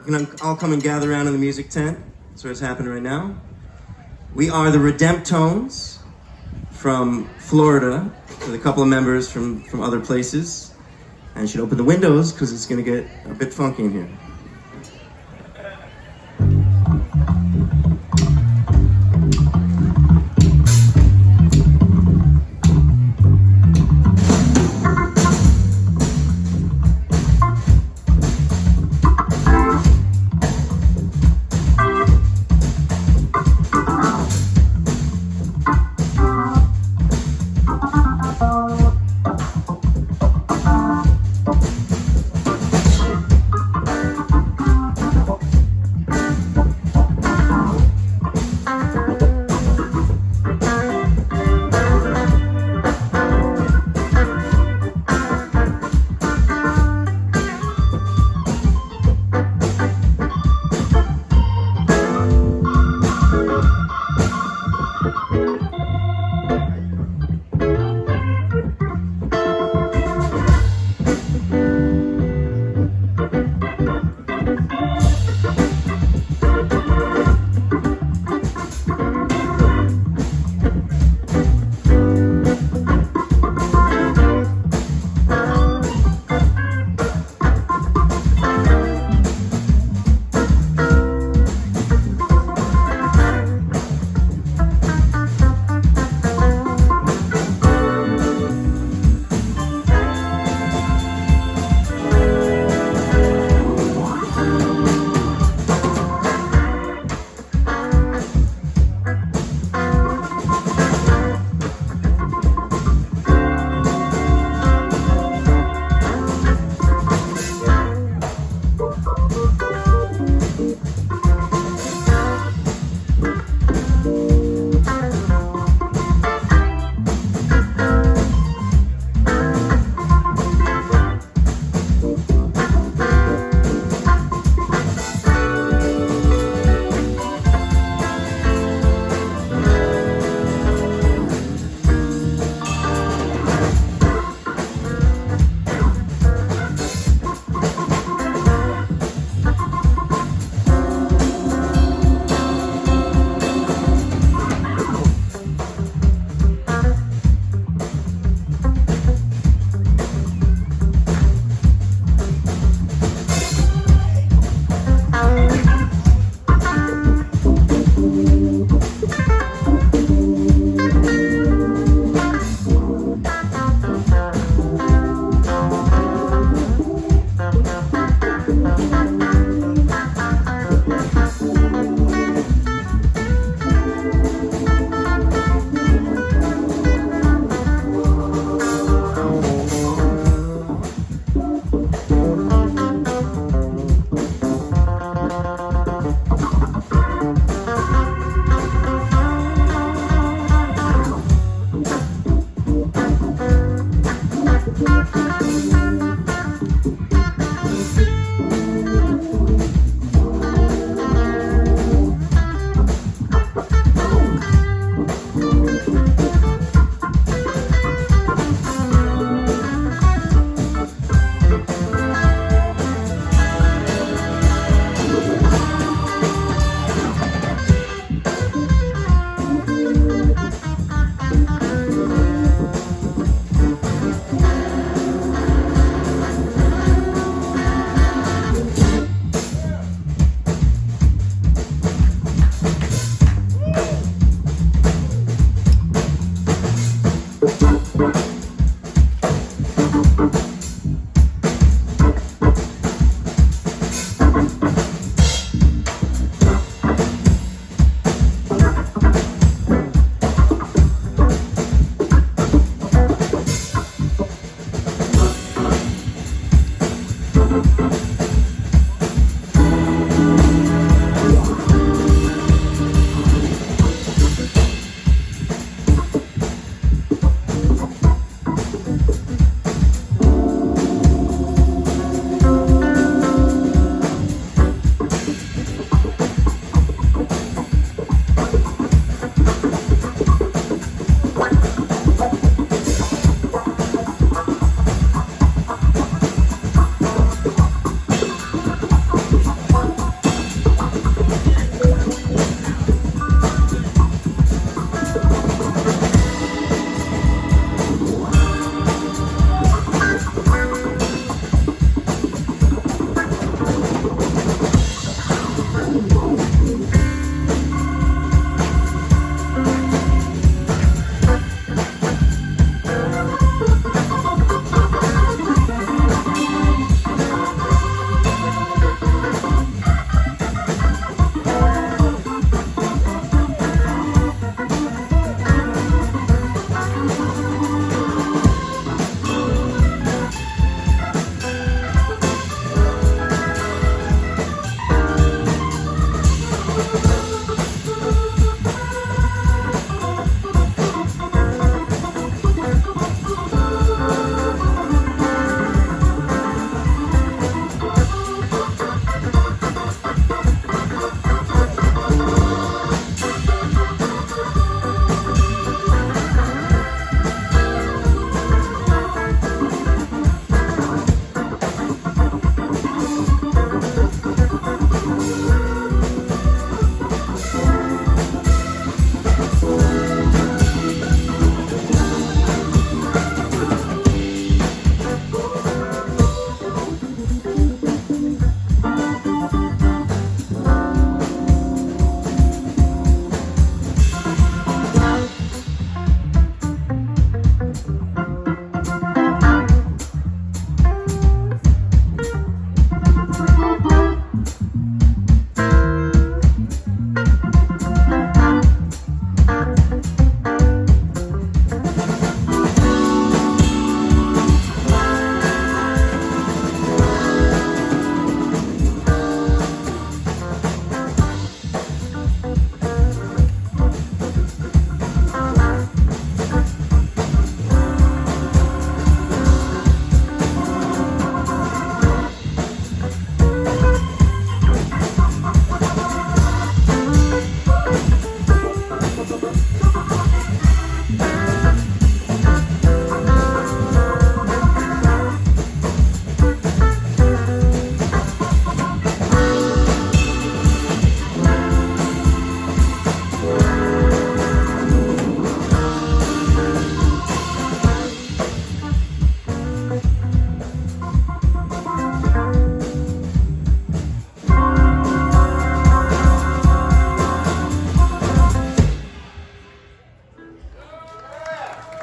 You can all come and gather around in the music tent. That's what's happening right now. We are the Redemptones from Florida, with a couple of members from other places. And you should open the windows because it's going to get a bit funky in here.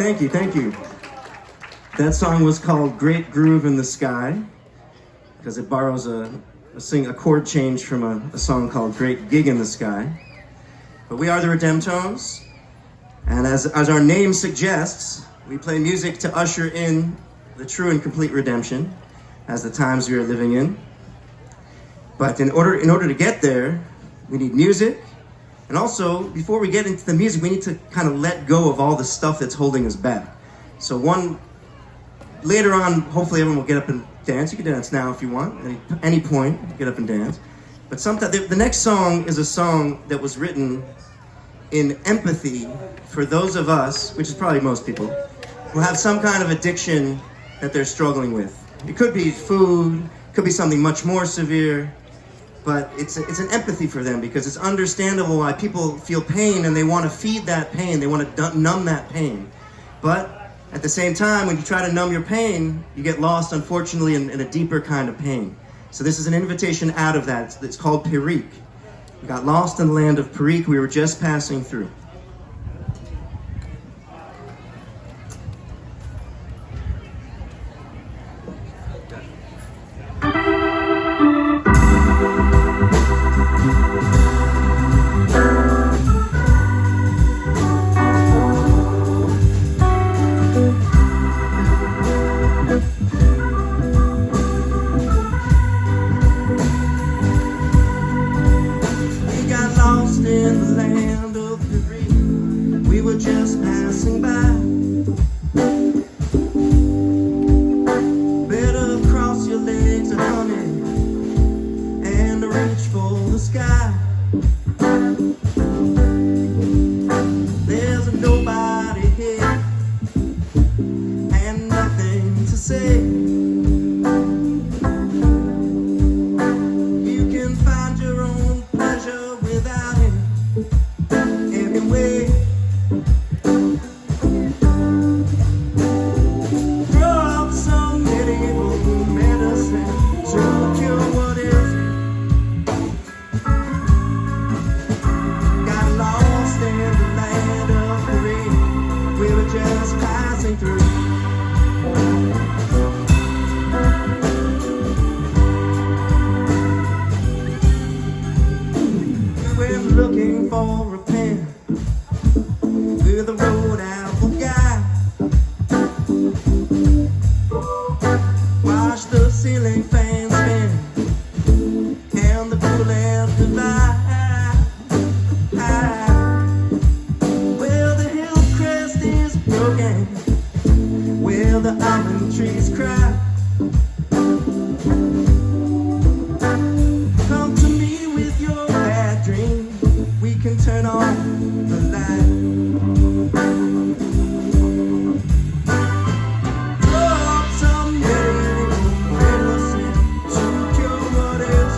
Thank you, thank you. That song was called Great Groove in the Sky, because it borrows a chord change from a song called Great Gig in the Sky. But we are the Redemptones, and as our name suggests, we play music to usher in the true and complete redemption as the times we are living in. But in order to get there, we need music. And also, before we get into the music, we need to kind of let go of all the stuff that's holding us back. So later on, hopefully everyone will get up and dance. You can dance now if you want, any point, get up and dance. But the next song is a song that was written in empathy for those of us, which is probably most people, who have some kind of addiction that they're struggling with. It could be food, it could be something much more severe, but it's an empathy for them because it's understandable why people feel pain and they want to feed that pain, they want to numb that pain. But at the same time, when you try to numb your pain, you get lost, unfortunately, in a deeper kind of pain. So this is an invitation out of that. It's called Perik. We got lost in the land of Perik. We were just passing through. Looking for a pen with a road apple guy. Watch the ceiling fan spin and the cool air divide. Well, the hill crest is broken, where the almond trees cry. Come to me with your bad dreams. We can turn on the light. Throw up some medicine to cure what is.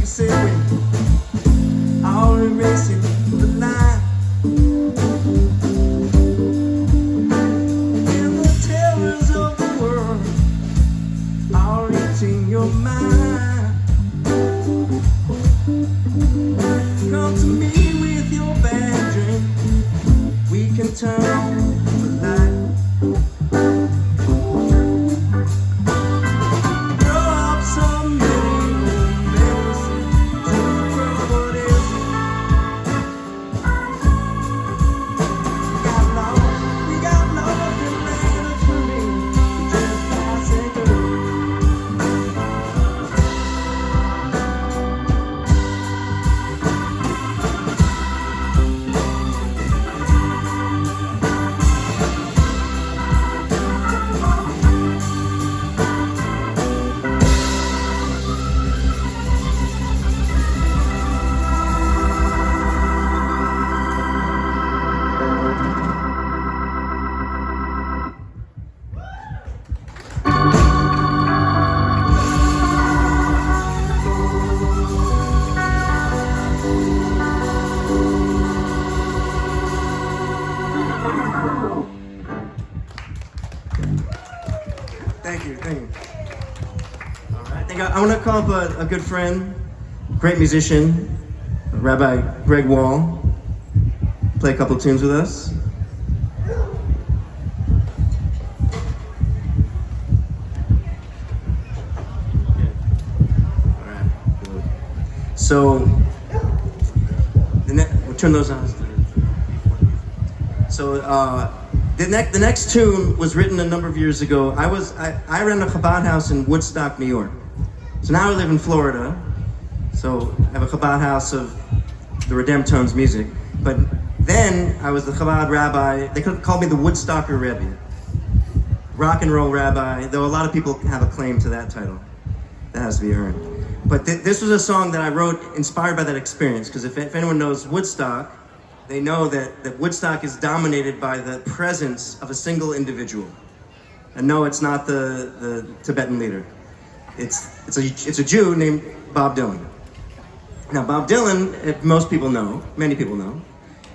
say we are erasing the line. And the terrors of the world are eating your mind. Come to me with your bad dream. We can turn on the light. Thank you. All right, I want to call up a good friend, great musician, Rabbi Greg Wall, play a couple tunes with us. All right. So, we'll turn those on. So, the next tune was written a number of years ago. I ran a Chabad house in Woodstock, New York. So now I live in Florida. So I have a Chabad house of the Redemptones music. But then I was the Chabad rabbi. They called me the Woodstocker Rebbe, rock and roll rabbi. Though a lot of people have a claim to that title, that has to be earned. But this was a song that I wrote inspired by that experience. Because if anyone knows Woodstock, they know that Woodstock is dominated by the presence of a single individual. And no, it's not the Tibetan leader. It's a Jew named Bob Dylan. Now, Bob Dylan, most people know, many people know,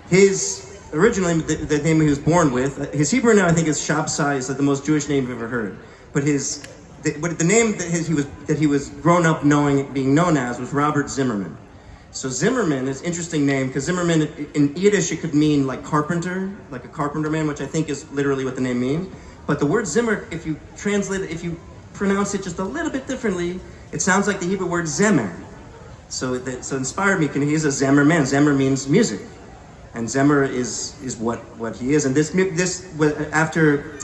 his originally the name he was born with, his Hebrew name I think is Shabsai, is like the most Jewish name I've ever heard. But the name that he was grown up being known as was Robert Zimmerman. So Zimmerman is an interesting name because Zimmerman in Yiddish it could mean like carpenter, like a carpenter man, which I think is literally what the name means. But the word Zimmer, if you pronounce it just a little bit differently, it sounds like the Hebrew word Zemer. So inspired me. He's a Zemer man. Zemer means music, and Zemer is what he is. And this after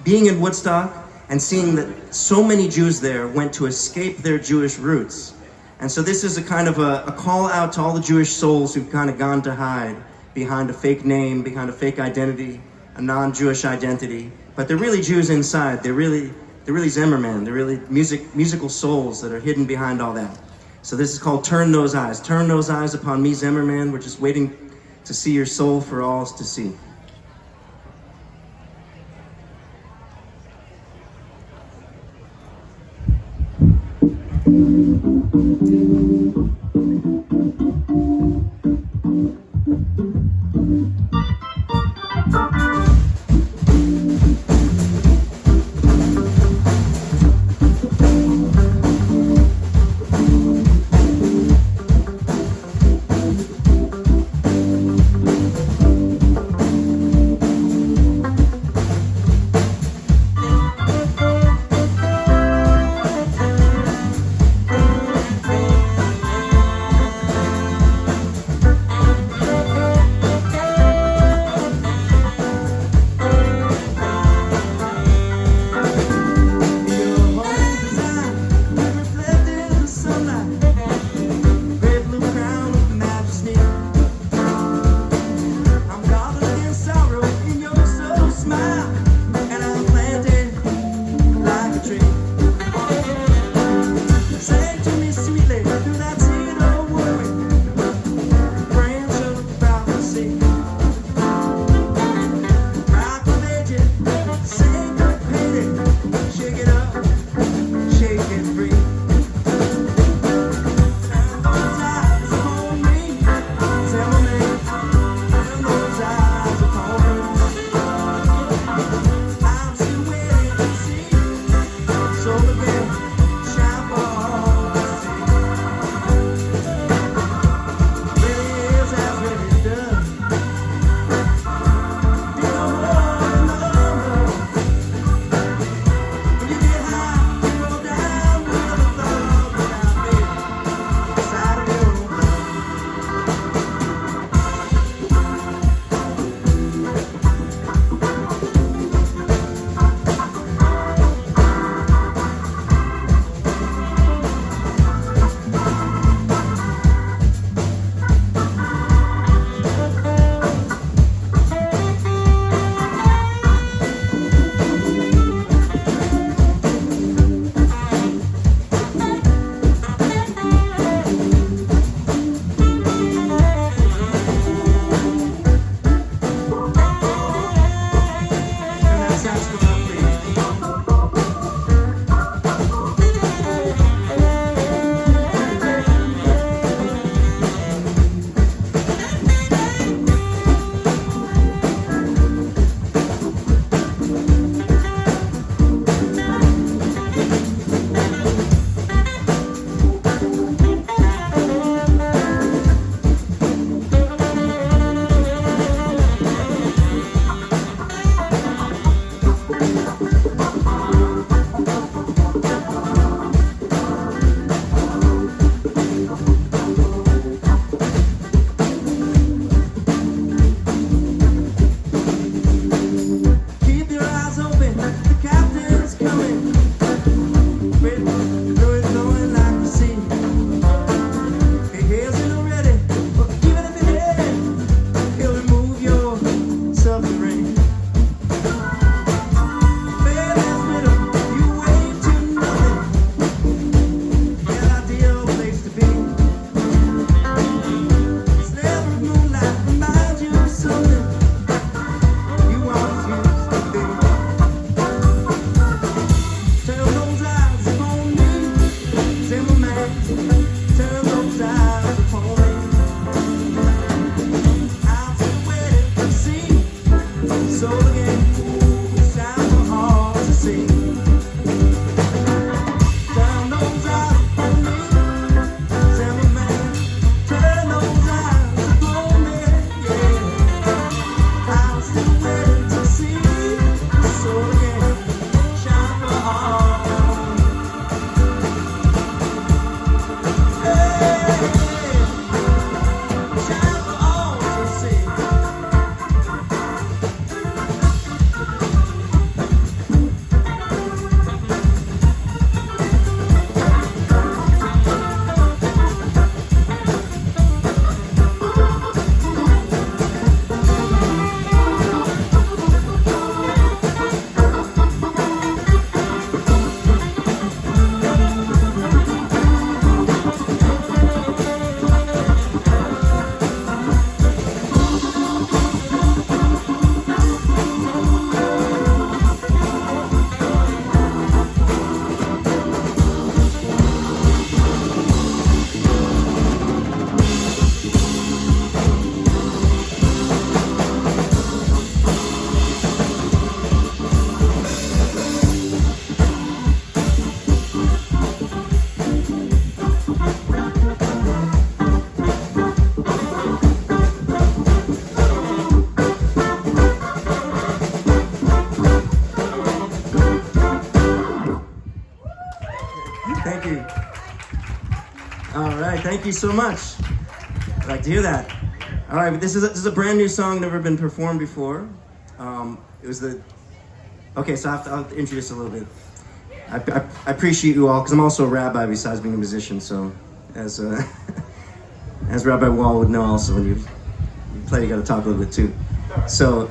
being in Woodstock and seeing that so many Jews there went to escape their Jewish roots. And so this is a kind of a call out to all the Jewish souls who've kind of gone to hide behind a fake name, behind a fake identity, a non-Jewish identity. But they're really Jews inside. They're really Zimmerman. They're really musical souls that are hidden behind all that. So this is called Turn Those Eyes. Turn those eyes upon me, Zimmerman. We're just waiting to see your soul for all to see. All right, thank you so much. I'd like to hear that. All right, this is a brand new song, never been performed before. It was the... Okay, so I'll introduce a little bit. I appreciate you all, because I'm also a rabbi besides being a musician, so as as Rabbi Wall would know also, when you play, you got to talk a little bit too. So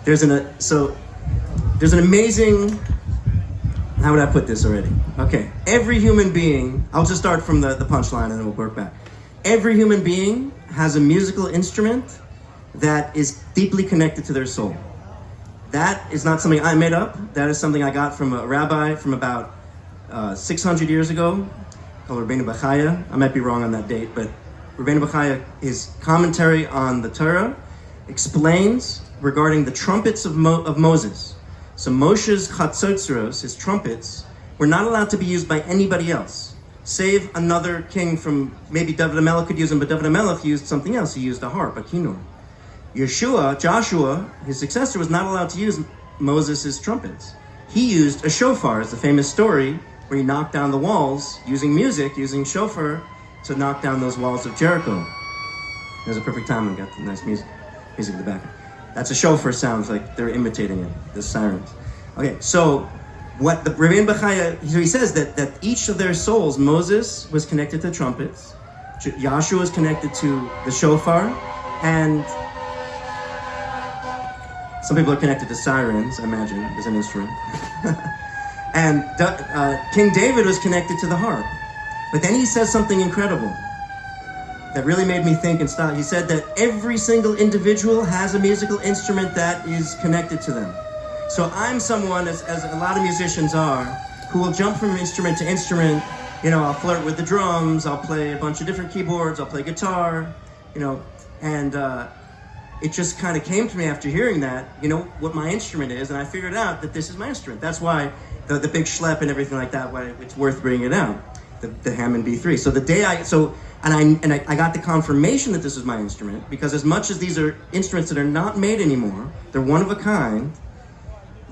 there's an amazing... How would I put this already? Okay, every human being, I'll just start from the punchline and then we'll work back. Every human being has a musical instrument that is deeply connected to their soul. That is not something I made up. That is something I got from a rabbi from about 600 years ago, called Rabbeinu Bachaya. I might be wrong on that date, but Rabbeinu Bachaya, his commentary on the Torah, explains regarding the trumpets of Moses. So Moshe's chatzotzros, his trumpets, were not allowed to be used by anybody else, save another king from, maybe David HaMelech could use them, but David HaMelech used something else. He used a harp, a kinnor. Joshua, his successor, was not allowed to use Moses' trumpets. He used a shofar, as the famous story, where he knocked down the walls using music, using shofar, to knock down those walls of Jericho. There's a perfect time we got the nice music in the background. That's a shofar sounds like they're imitating it, the sirens. Okay, so what the Rabbeinu Bachaya, so he says that each of their souls, Moses was connected to trumpets, Joshua was connected to the shofar, and some people are connected to sirens, I imagine, as an instrument. And King David was connected to the harp. But then he says something incredible that really made me think and stop. He said that every single individual has a musical instrument that is connected to them. So I'm someone, as a lot of musicians are, who will jump from instrument to instrument. You know, I'll flirt with the drums, I'll play a bunch of different keyboards, I'll play guitar, you know, and it just kind of came to me after hearing that, you know, what my instrument is, and I figured out that this is my instrument. That's why the big schlep and everything like that, why it's worth bringing it out, the Hammond B3. So the day I got the confirmation that this was my instrument, because as much as these are instruments that are not made anymore, they're one of a kind,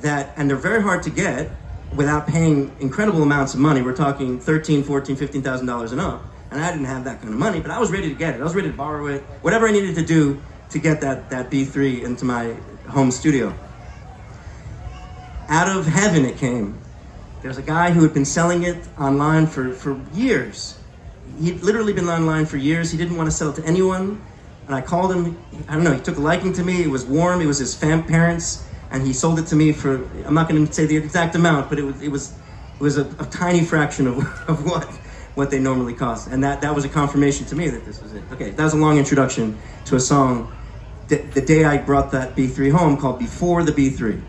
and they're very hard to get without paying incredible amounts of money. We're talking $13,000, $14,000, $15,000 and up, and I didn't have that kind of money, but I was ready to get it. I was ready to borrow it, whatever I needed to do to get that B3 into my home studio. Out of heaven it came. There's a guy who had been selling it online for years. He'd literally been online for years. He didn't want to sell it to anyone. And I called him. I don't know, he took a liking to me. It was warm. It was his parents. And he sold it to me for, I'm not going to say the exact amount, but it was a tiny fraction of what they normally cost. And that was a confirmation to me that this was it. Okay, that was a long introduction to a song the day I brought that B3 home, called Before the B3.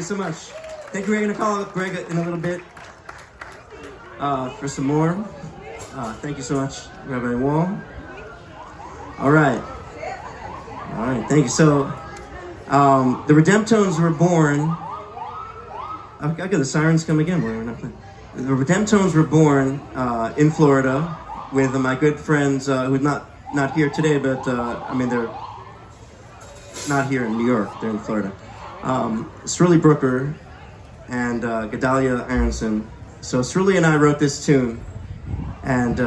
so much. Thank you. We're going to call up Greg in a little bit for some more. Thank you so much, Rabbi Wall. All right. Thank you. So, the Redemptones were born. I got the sirens come again. Boy, we're not playing. The Redemptones were born in Florida with my good friends who are not here today, but they're not here in New York. They're in Florida. Shirley Brooker and Gedalia Aronson. So Shirley and I wrote this tune, and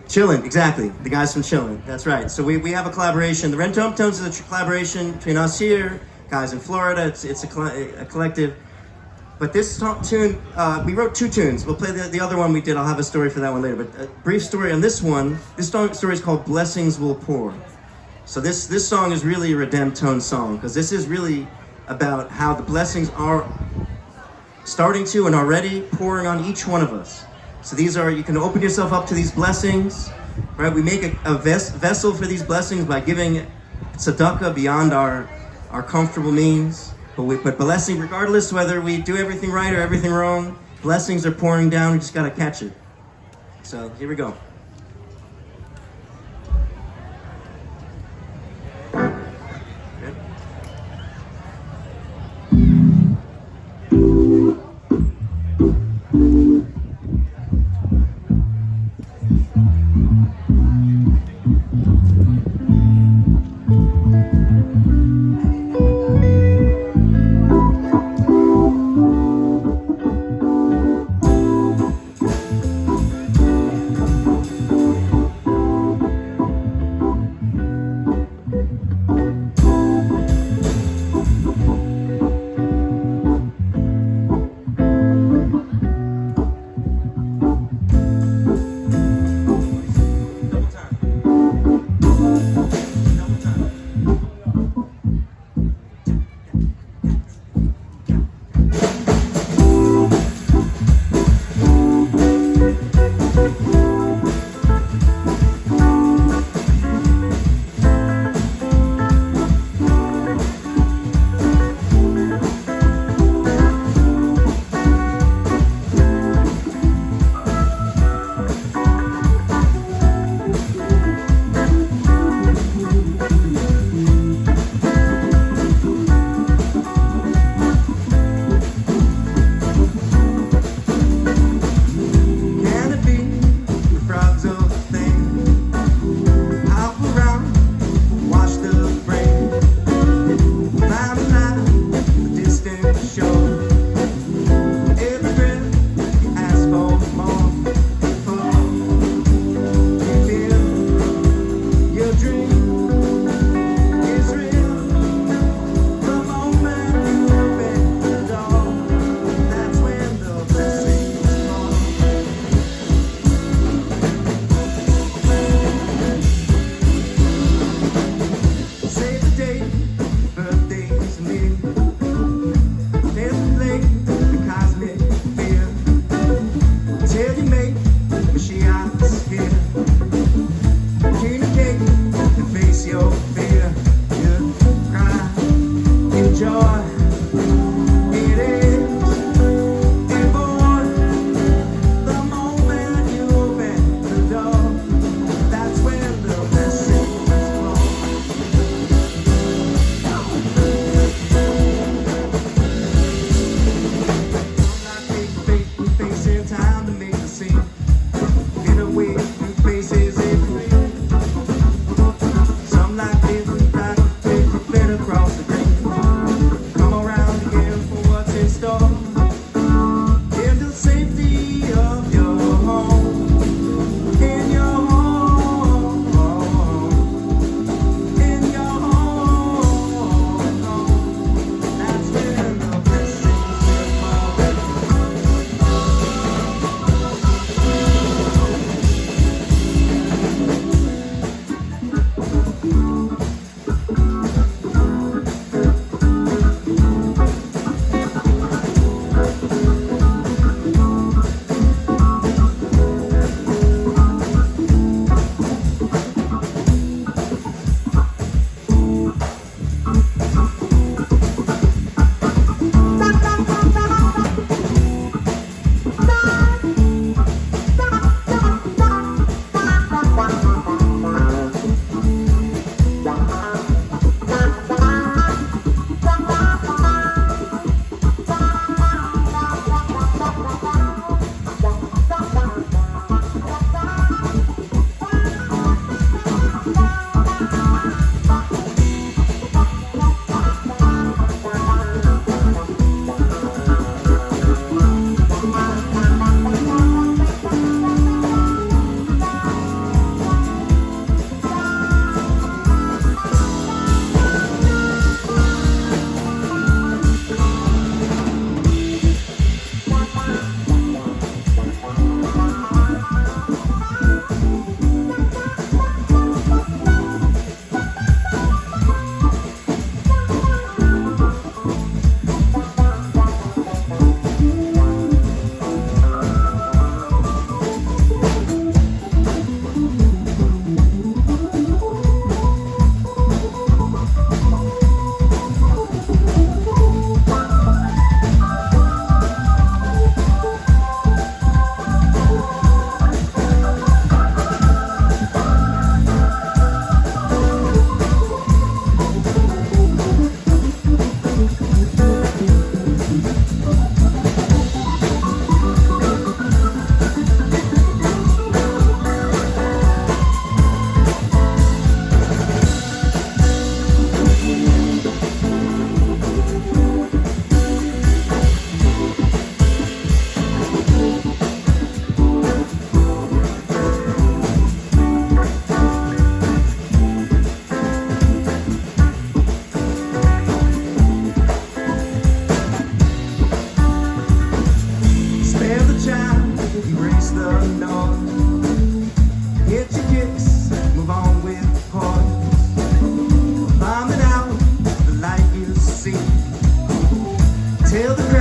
Chillin', exactly. The guys from Chillin', that's right. So we have a collaboration. The Redemptones is a collaboration between us here, guys in Florida. It's a collective. But this tune, we wrote 2 tunes. We'll play the other one we did. I'll have a story for that one later. But a brief story on this one. This story is called Blessings Will Pour. So this song is really a Redemptone song, because this is really about how the blessings are starting to and already pouring on each one of us. So you can open yourself up to these blessings, right? We make a vessel for these blessings by giving tzedakah beyond our comfortable means. But blessing, regardless whether we do everything right or everything wrong, blessings are pouring down. We just got to catch it. So here we go.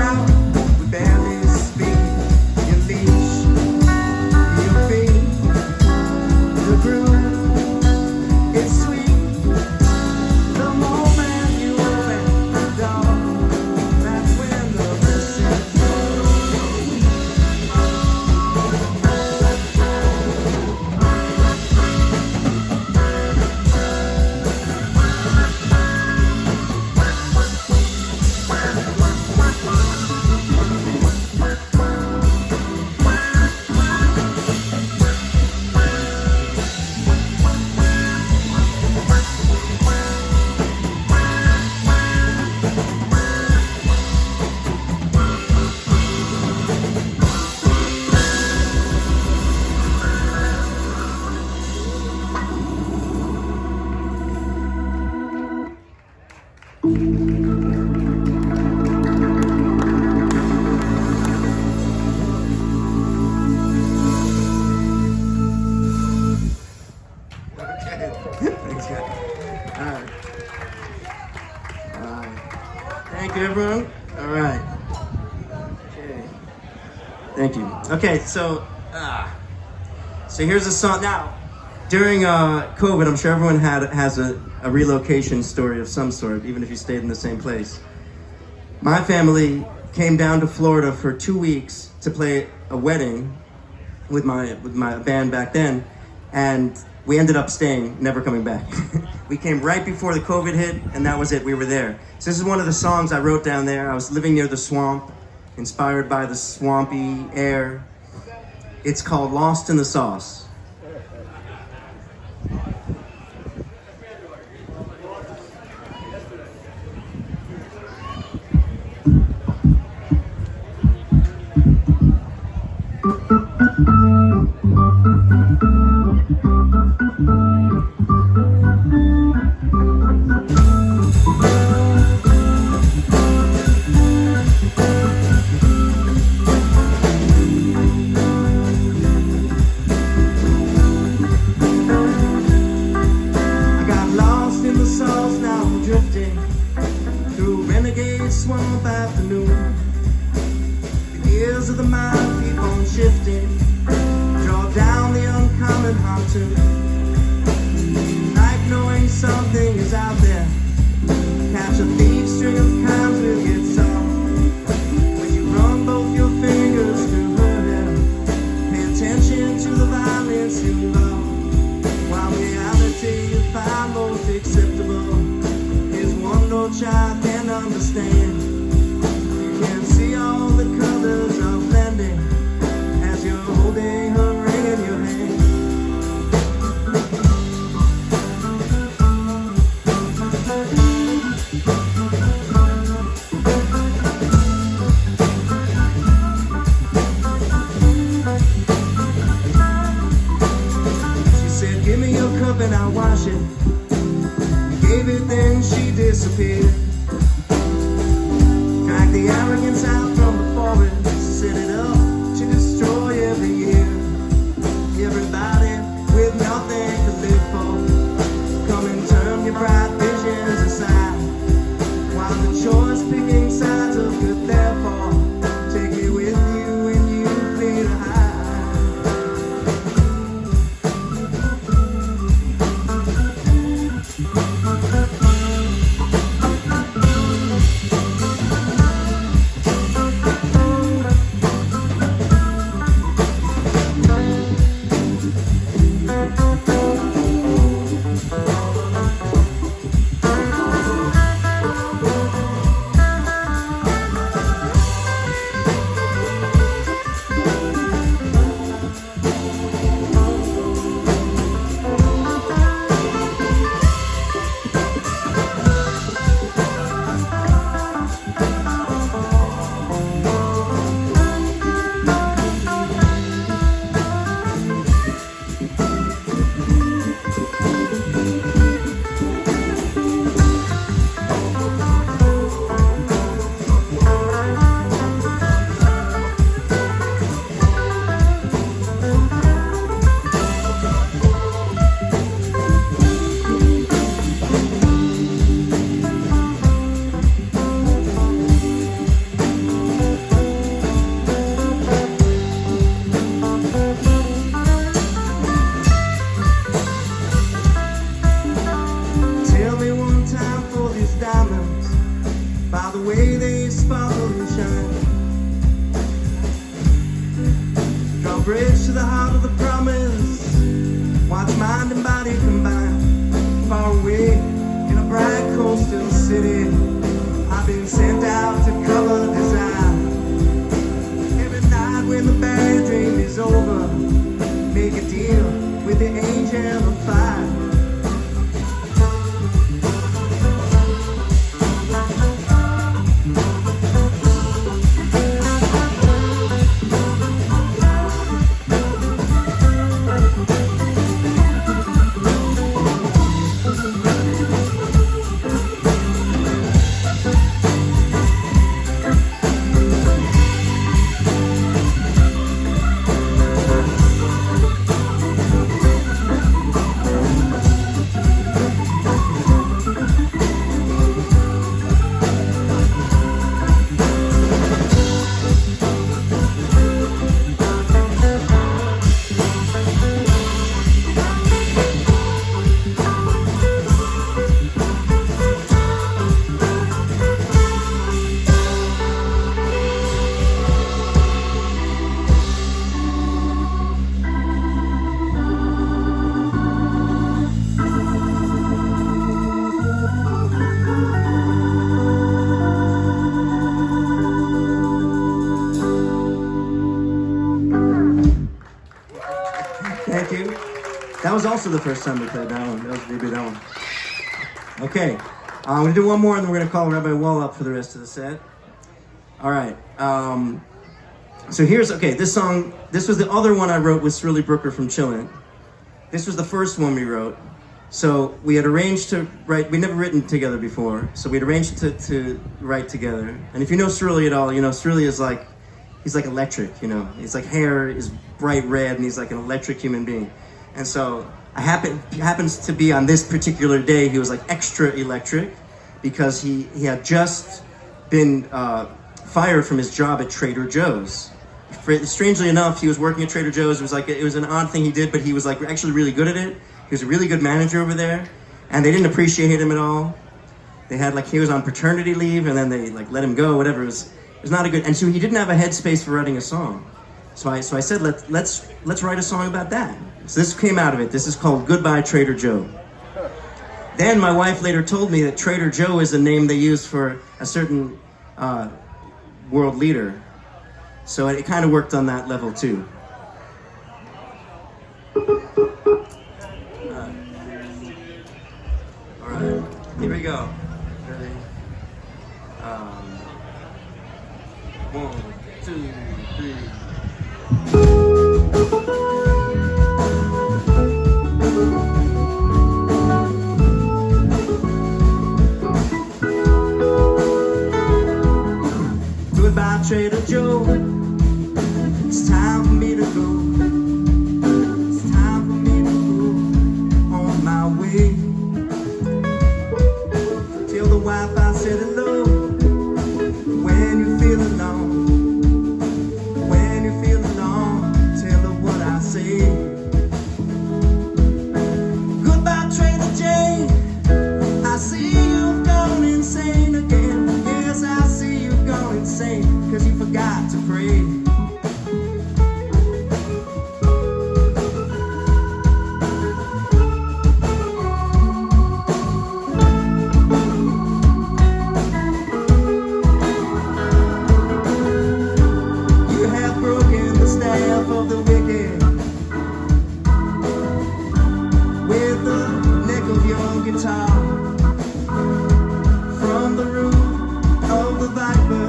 out, we barely speak. Your leash, your feet, the groove, it's sweet. The moment you open the door, that's when the blessing Thanks, guys. All right. Thank you, everyone. All right. Okay. Thank you. Okay, so here's a song. Now, during COVID, I'm sure everyone has a relocation story of some sort, even if you stayed in the same place. My family came down to Florida for 2 weeks to play a wedding with my band back then, and we ended up staying, never coming back. We came right before the COVID hit, and that was it. We were there. So this is one of the songs I wrote down there. I was living near the swamp, inspired by the swampy air. It's called Lost in the Sauce. Swamp afternoon, the gears of the mind keep on shifting, draw down the uncommon hunter, like knowing something is out there, catch a thief, string of crimes will get solved, when you run both your fingers through her hair, pay attention to the violence involved, while reality you find most acceptable is one no child can understand. You can see all the colors are blending. bridge to the heart of the promise. Watch mind and body combine. Far away in a bright coastal city, I've been sent out to cover design. Every night when the bad dream is over, make a deal with the angel of fire. Thank you. That was also the first time we played that one. That was maybe that one. Okay, I'm gonna do one more and then we're gonna call Rabbi Wall up for the rest of the set. All right. So here's, okay, this song, this was the other one I wrote with Shirley Brooker from Chillin'. This was the first one we wrote. So we had arranged to write, we'd never written together before, so we'd arranged to write together. And if you know Shirley at all, you know Shirley is like, he's like electric, you know. His like hair is bright red and he's like an electric human being. And so happens to be on this particular day, he was like extra electric because he had just been fired from his job at Trader Joe's. Strangely enough, he was working at Trader Joe's. It was an odd thing he did, but he was like actually really good at it. He was a really good manager over there, and they didn't appreciate him at all. They had like, he was on paternity leave, and then they like let him go, whatever. It was not a good, and so he didn't have a headspace for writing a song. So I said, let's write a song about that. So this came out of it. This is called Goodbye Trader Joe. Then my wife later told me that Trader Joe is a name they use for a certain world leader. So it kind of worked on that level too. All right, here we go. Ready? 1, 2, 3. Goodbye, Trader Joe. It's time for me to go. It's time for me to go on my way. Tell the wife I said hello. When you feel alone, when you feel alone, tell her what I say. Goodbye, Trader J. I see you've gone insane again. Yes, I see you've gone insane, 'cause you forgot to pray. Of the wicked with the neck of your guitar, from the root of the viper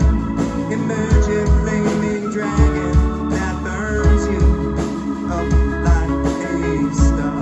emerge a flaming dragon that burns you up like a star.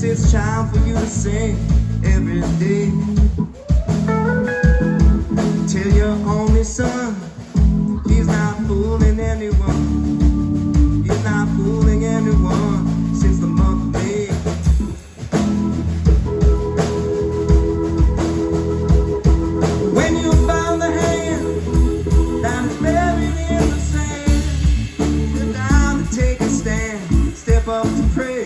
it's time for you to sing every day. Tell your only son he's not fooling anyone. He's not fooling anyone since the month of May. When you found the hand that is buried in the sand, step down to take a stand, step up to pray.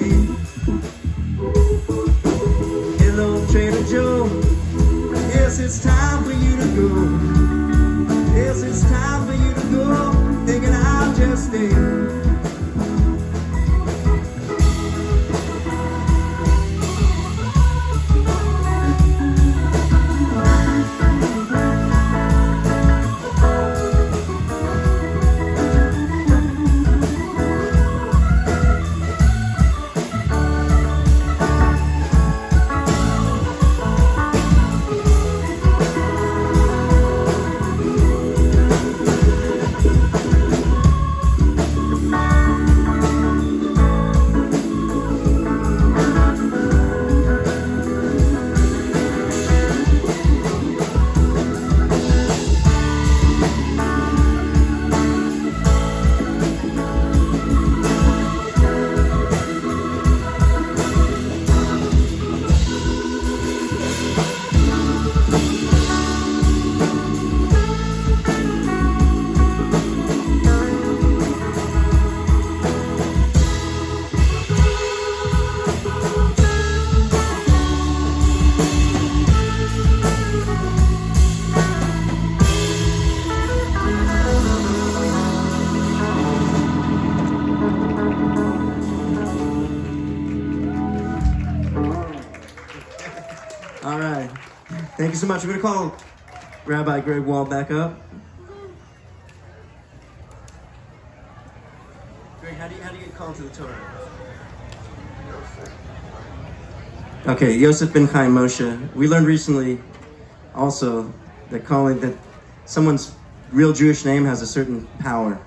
Hello, Trader Joe. Yes, it's time for you to go. Yes, it's time for you to go. Thinking I'll just stay. All right. Thank you so much. We're going to call Rabbi Greg Wall back up. Greg, how do you get called to the Torah? Okay, Yosef ben Chaim Moshe. We learned recently also that calling that someone's real Jewish name has a certain power.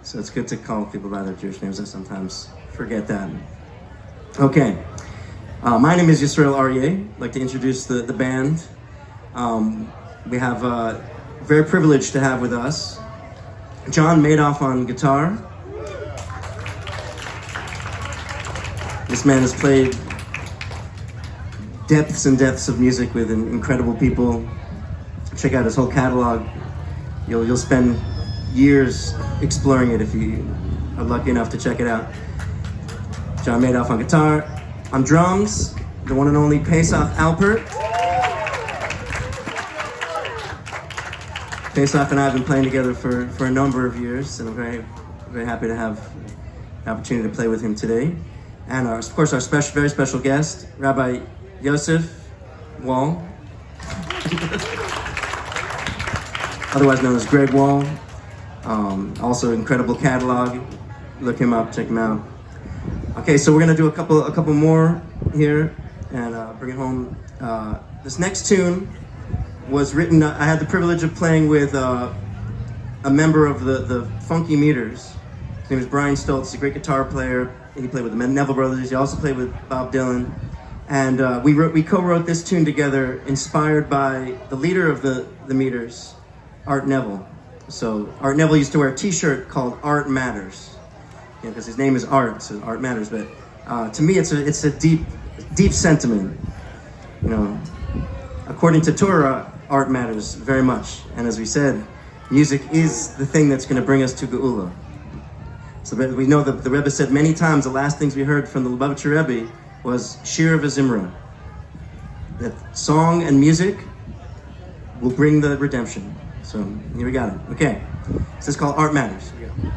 So it's good to call people by their Jewish names. I sometimes forget that. Okay. My name is Yisrael Aryeh. I'd like to introduce the band. We have very privileged to have with us John Madoff on guitar. This man has played depths and depths of music with incredible people. Check out his whole catalog. You'll spend years exploring it if you are lucky enough to check it out. John Madoff on guitar. On drums, the one and only Pesach Alpert. Pesach and I have been playing together for a number of years, and I'm very, very happy to have the opportunity to play with him today. And of course, our very special guest, Rabbi Yosef Wall, otherwise known as Greg Wall. Also, incredible catalog. Look him up, check him out. Okay, so we're gonna do a couple more here and bring it home. This next tune was written. I had the privilege of playing with a member of the Funky Meters. His name is Brian Stoltz, a great guitar player. He played with the Neville Brothers. He also played with Bob Dylan, and we co-wrote this tune together, inspired by the leader of the Meters, Art Neville. So Art Neville used to wear a T-shirt called "Art Matters." Because his name is Art, so Art matters. But to me, it's a deep sentiment. You know, according to Torah, art matters very much. And as we said, music is the thing that's going to bring us to Geula. So we know that the Rebbe said many times the last things we heard from the Lubavitcher Rebbe was Shir v'Zimra. That song and music will bring the redemption. So here we got it. Okay, this is called Art Matters. Here we go.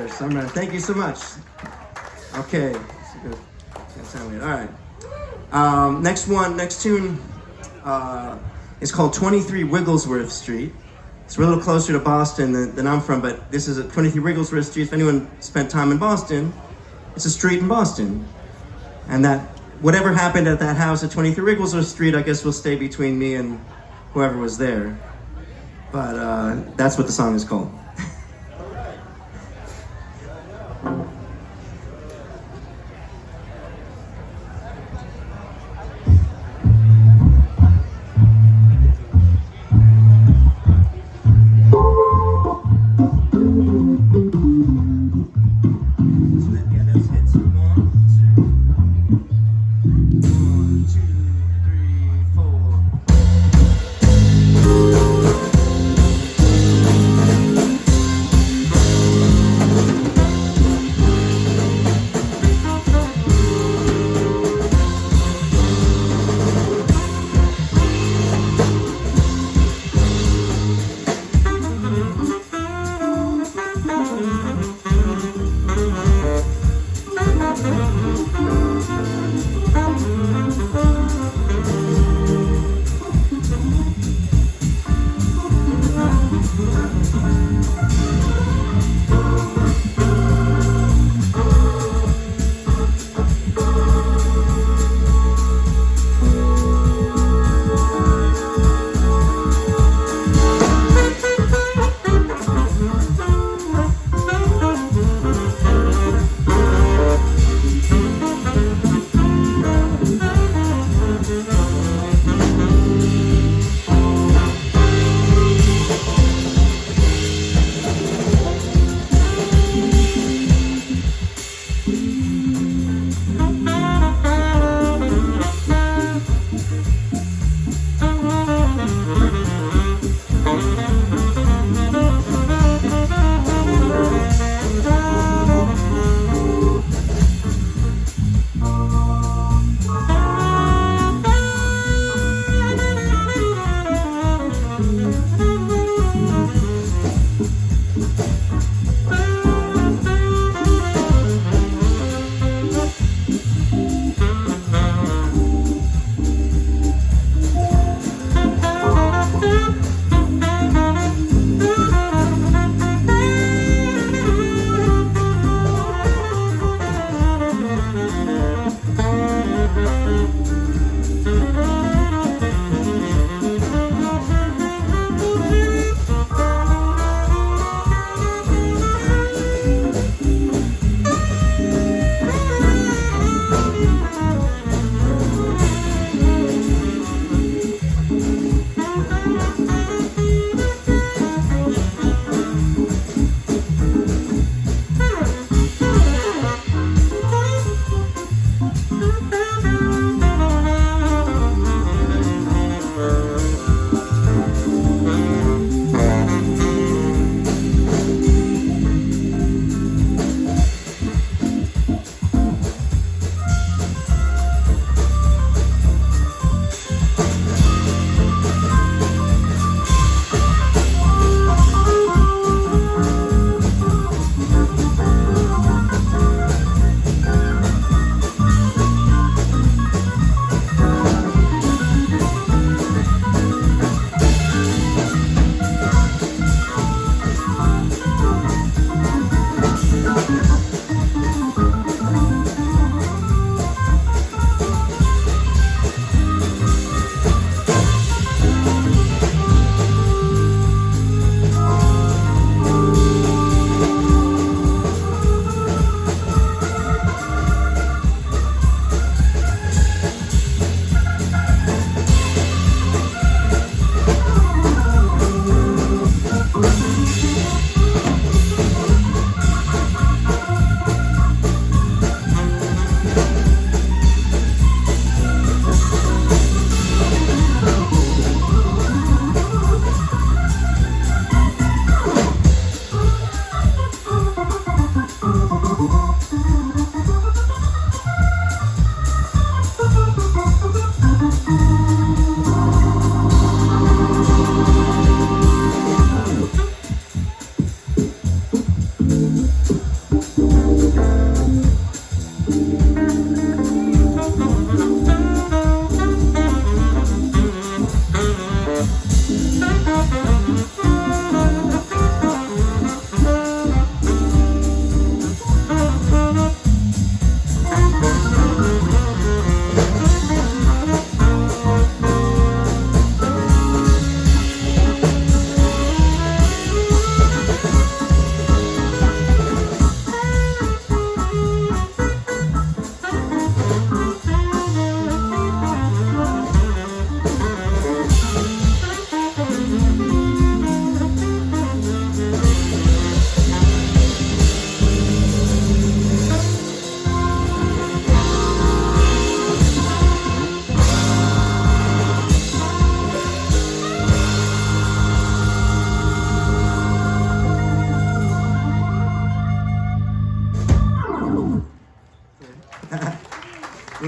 course. I'm ready. Thank you so much. Okay. All right. Next tune is called 23 Wigglesworth Street. It's a little closer to Boston than I'm from, but this is a 23 Wigglesworth Street. If anyone spent time in Boston, it's a street in Boston. And that whatever happened at that house at 23 Wigglesworth Street, I guess will stay between me and whoever was there. But that's what the song is called.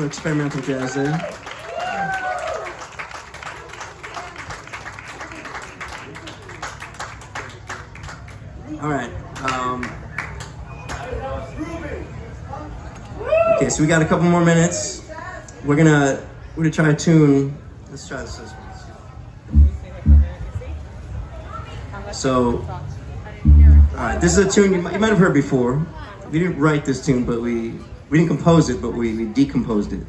little experimental jazz there. All right. Okay, so we got a couple more minutes. We're gonna try a tune. Let's try this one. So, all right, this is a tune you might have heard before. We didn't write this tune, but we didn't compose it, but we decomposed it.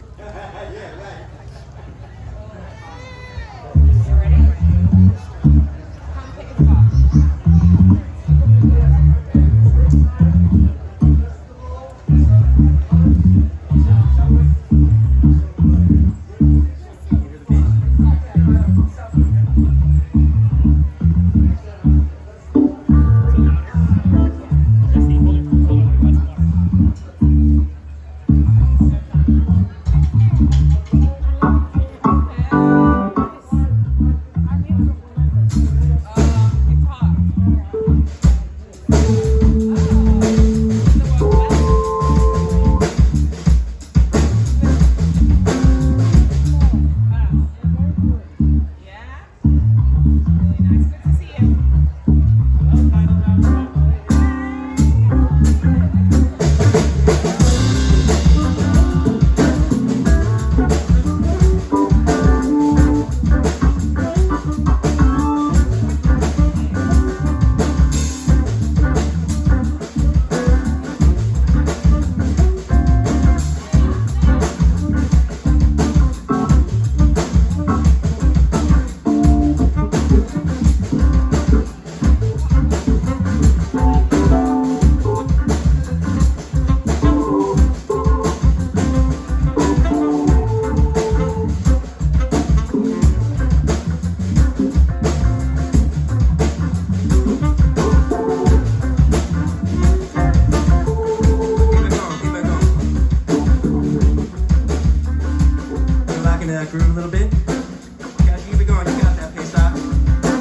Groove a little bit. You guys keep it going. You got that, Pesach.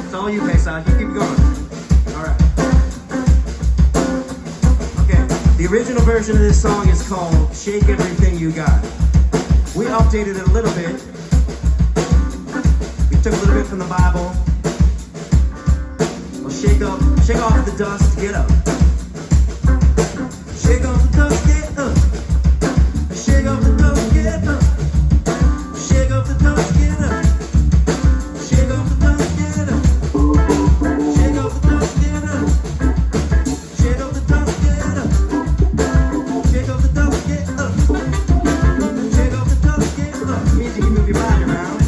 It's all you, Pesach. You keep it going. All right. Okay. The original version of this song is called "Shake Everything You Got." We updated it a little bit. We took a little bit from the Bible. Well, shake off the dust, get up. Shake off the dust, get up. Shake off the dust, get up. Shake off the dust, get up. Shake off the dust, get up. Shake off the dust, get up. Shake off the dust, get up. Shake off the dust, get up. Shake off the dust, get up. It means you can move your body around.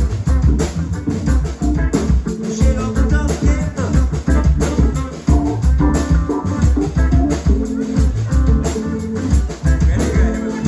Shake off the dust, get up. Ready, ready, ready.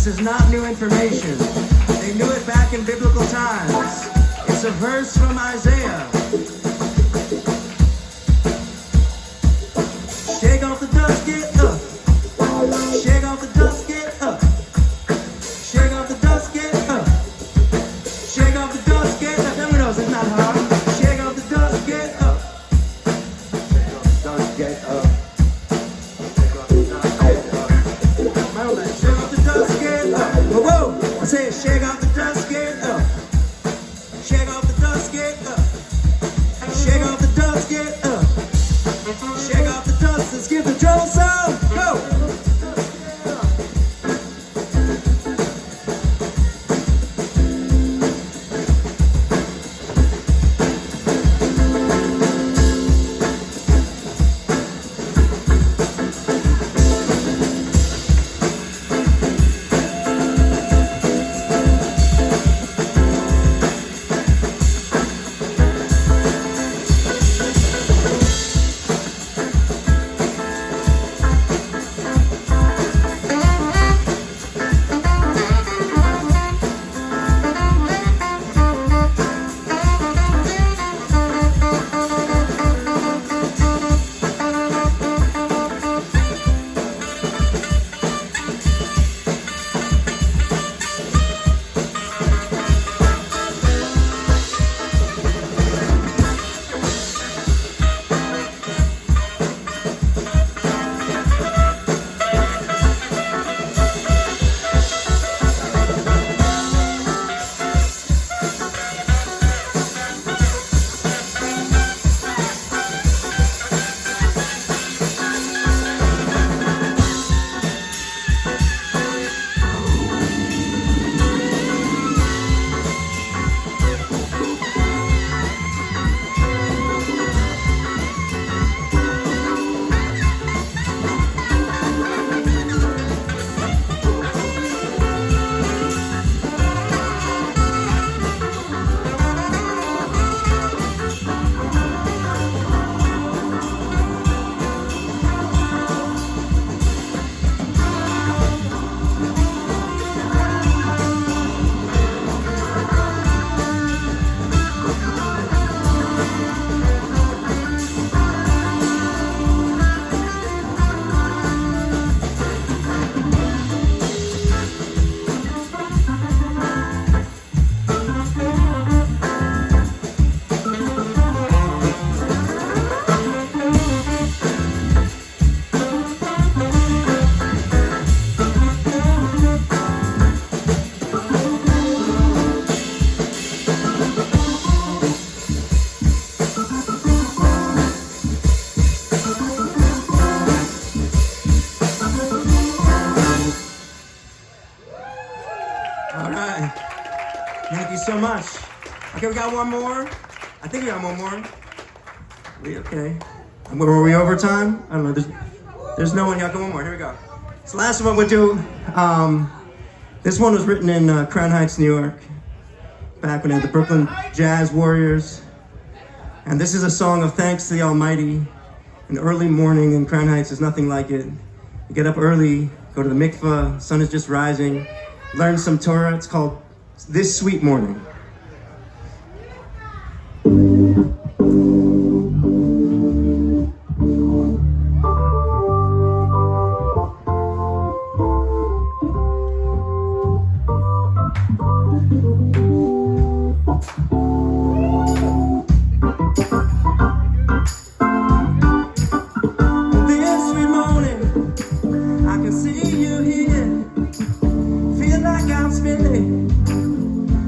is not new information. They knew it back in biblical times. It's a verse from Isaiah. Shake off the dust, get up. Shake off the dust, get up. Shake off the dust, get up. Shake off the dust, get up. Everyone knows it's not hard. Shake off the dust, get up. Shake off the dust, get up. Shake off the dust, get up. Shake off the dust, get up. Whoa, I say shake off the dust, get up. Shake off the dust, get up. Shake off the dust, get up. Shake off the dust, let's give the drum a sound. Go! All right. Thank you so much. Okay, we got one more. I think we got one more. Okay. Were we over time? I don't know. There's no one. Yeah, okay, one more. Here we go. So last one we'll do. This one was written in Crown Heights, New York, back when I had the Brooklyn Jazz Warriors. And this is a song of thanks to the Almighty. An early morning in Crown Heights is nothing like it. You get up early, go to the mikveh, sun is just rising, learn some Torah. It's called This Sweet Morning.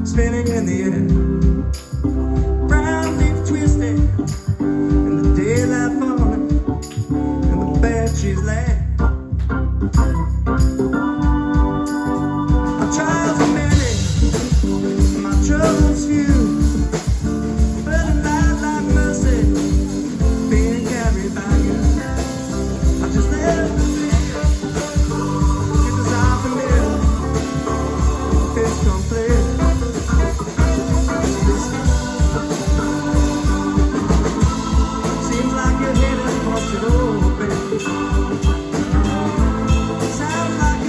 Spinning in the air, brown leaf twisting, and the daylight falling, and the bad she's laying. My trials are many, my troubles few, but a light like mercy, being carried by you. I just let it be, get this off the middle, fist complete. Seems like you're headed for it open. Sounds like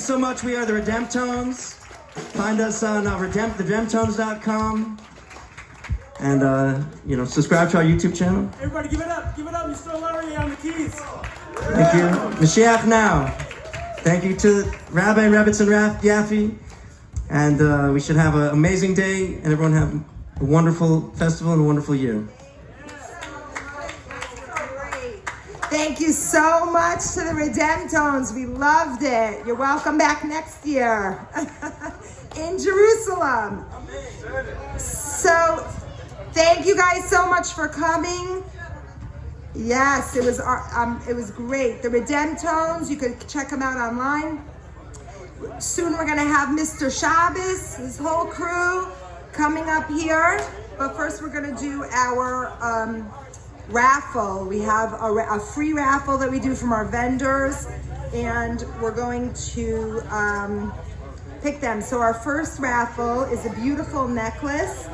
so much. We are the Redemptones. Find us on thedemtones.com. And, subscribe to our YouTube channel. Everybody give it up. Give it up. Mr. Larry on the keys. Thank you. Mashiach now. Thank you to Rabbi Rebbitzin Yaffe. And we should have an amazing day, and everyone have a wonderful festival and a wonderful year. Thank you so much to the Redemptones. We loved it. You're welcome back next year in Jerusalem. So, thank you guys so much for coming. Yes, it was great. The Redemptones, you could check them out online. Soon we're gonna have Mr. Shabbos, his whole crew coming up here. But first we're gonna do our raffle. We have a free raffle that we do from our vendors, and we're going to pick them. So our first raffle is a beautiful necklace